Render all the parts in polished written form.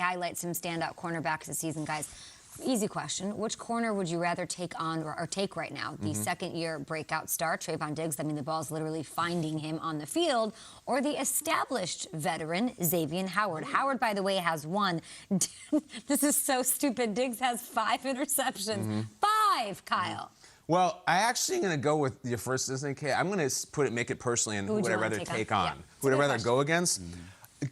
highlight some standout cornerbacks this season, guys. Easy question. Which corner would you rather take on or take right now? The second-year breakout star, Trevon Diggs. I mean, the ball's literally finding him on the field. Or the established veteran, Xavien Howard. Howard, by the way, has one. This is so stupid. Diggs has 5 interceptions. 5, Kyle. Well, I actually am going to go with your first instinct, Kay. I'm going to make it personally and who would I rather take on? Who would I rather go against?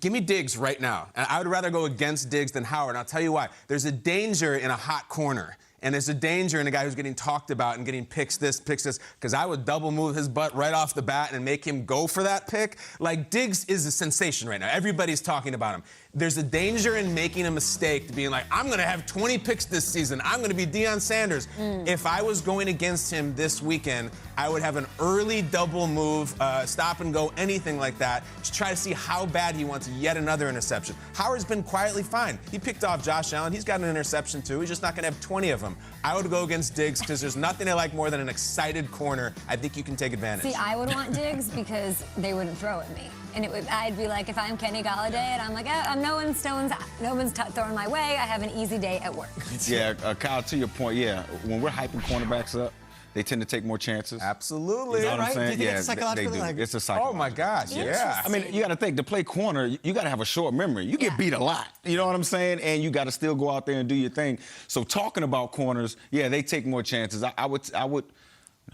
Give me Diggs right now. And I would rather go against Diggs than Howard. And I'll tell you why. There's a danger in a hot corner. And there's a danger in a guy who's getting talked about and getting picks this, because I would double move his butt right off the bat and make him go for that pick. Like, Diggs is a sensation right now. Everybody's talking about him. There's a danger in making a mistake, to being like, I'm going to have 20 picks this season. I'm going to be Deion Sanders. If I was going against him this weekend, I would have an early double move, stop and go, anything like that, to try to see how bad he wants yet another interception. Howard's been quietly fine. He picked off Josh Allen. He's got an interception, too. He's just not going to have 20 of them. I would go against Diggs because there's nothing I like more than an excited corner. I think you can take advantage. See, I would want Diggs because they wouldn't throw at me. And I'd be like, if I'm Kenny Galladay and I'm like, no one's throwing my way, I have an easy day at work. Yeah, Kyle, to your point, when we're hyping cornerbacks up, they tend to take more chances. Absolutely. You know what I'm saying? Do you think it's psychological? They do. Like, it's a psychological. Oh, my gosh, yeah. I mean, you got to think, to play corner, you got to have a short memory. You get beat a lot, you know what I'm saying? And you got to still go out there and do your thing. So talking about corners, they take more chances. I would,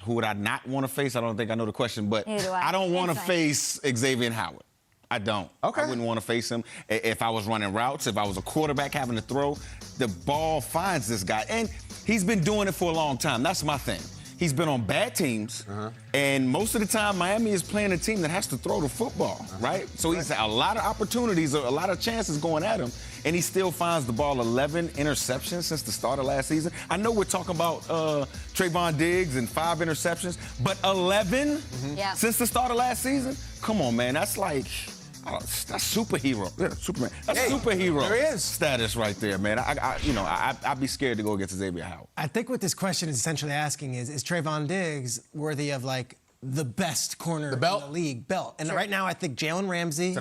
who would I not want to face? I don't think I know the question, but I don't want to face Xavien Howard. I don't. Okay. I wouldn't want to face him. If I was running routes, if I was a quarterback having to throw, the ball finds this guy. And he's been doing it for a long time. That's my thing. He's been on bad teams, and most of the time, Miami is playing a team that has to throw the football, right? So he's had a lot of opportunities, a lot of chances going at him, and he still finds the ball. 11 interceptions since the start of last season. I know we're talking about Trevon Diggs and 5 interceptions, but 11 since the start of last season? Come on, man. That's like... that's superhero. Yeah, Superman. That's superhero status right there, man. I'd be scared to go against Xavien Howard. I think what this question is essentially asking is Trevon Diggs worthy of, like, the best corner in the league? Belt. And right now, I think Jalen Ramsey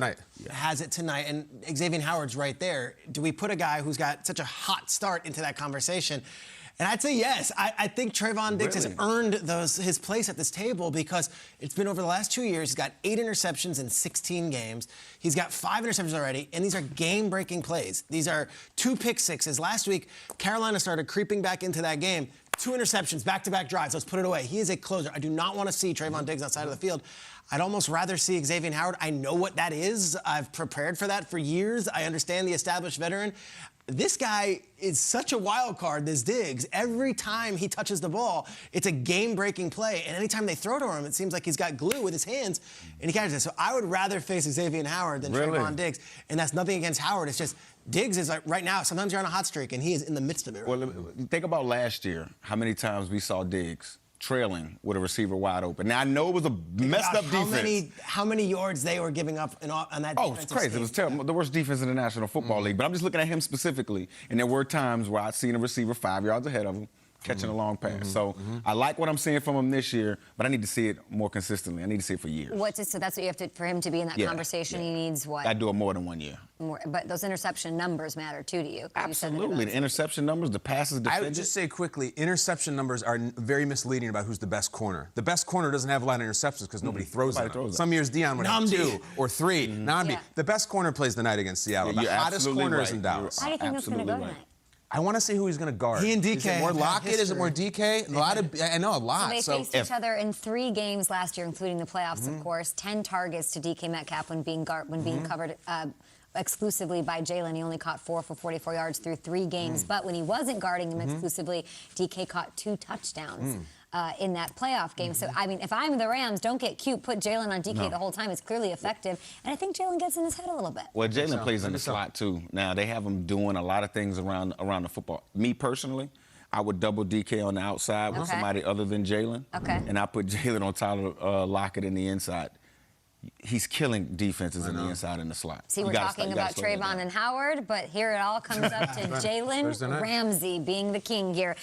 has it tonight, and Xavien Howard's right there. Do we put a guy who's got such a hot start into that conversation? And I'd say yes. I think Trevon Diggs has earned his place at this table because it's been over the last 2 years. He's got 8 interceptions in 16 games. He's got 5 interceptions already, and these are game-breaking plays. These are 2 pick sixes. Last week, Carolina started creeping back into that game. 2 interceptions, back-to-back drives. Let's put it away. He is a closer. I do not want to see Trevon Diggs outside of the field. I'd almost rather see Xavien Howard. I know what that is. I've prepared for that for years. I understand the established veteran. This guy is such a wild card, this Diggs. Every time he touches the ball, it's a game-breaking play. And anytime they throw to him, it seems like he's got glue with his hands, and he catches it. So I would rather face Xavien Howard than Trevon Diggs. And that's nothing against Howard. It's just Diggs is, like, right now, sometimes you're on a hot streak, and he is in the midst of it. Well, think about last year, how many times we saw Diggs trailing with a receiver wide open. Now, I know it was a messed-up defense. How many yards they were giving up on that defense? Oh, it's crazy. It was terrible. The worst defense in the National Football League. But I'm just looking at him specifically, and there were times where I'd seen a receiver 5 yards ahead of him, catching a long pass. So I like what I'm seeing from him this year, but I need to see it more consistently. I need to see it for years. So that's what you have to, for him to be in that conversation, he needs what? I'd do it more than 1 year. But those interception numbers matter, too, to you. Absolutely. The interception numbers, the passes defended. I would just say quickly, interception numbers are very misleading about who's the best corner. The best corner doesn't have a lot of interceptions because nobody throws them. Some years Deion would have 2 or 3. Namdi. The best corner plays the night against Seattle. The hottest corner is in Dallas. How do you think that's going to go tonight? I want to see who he's going to guard. He and DK. Is it more Lockett? Is it more DK? I know a lot. So they faced each other in 3 games last year, including the playoffs, of course. 10 targets to DK Metcalf when being covered exclusively by Jalen. He only caught 4 for 44 yards through 3 games. But when he wasn't guarding him exclusively, DK caught 2 touchdowns. In that playoff game. So, I mean, if I'm the Rams, don't get cute. Put Jalen on DK the whole time. It's clearly effective. And I think Jalen gets in his head a little bit. Well, Jalen plays in the slot, too. Now, they have him doing a lot of things around the football. Me, personally, I would double DK on the outside with somebody other than Jalen. And I put Jalen on Tyler Lockett in the inside. He's killing defenses in the inside and the slot. See, we're talking about Trevon and Howard, but here it all comes up to Jalen Ramsey being the king here.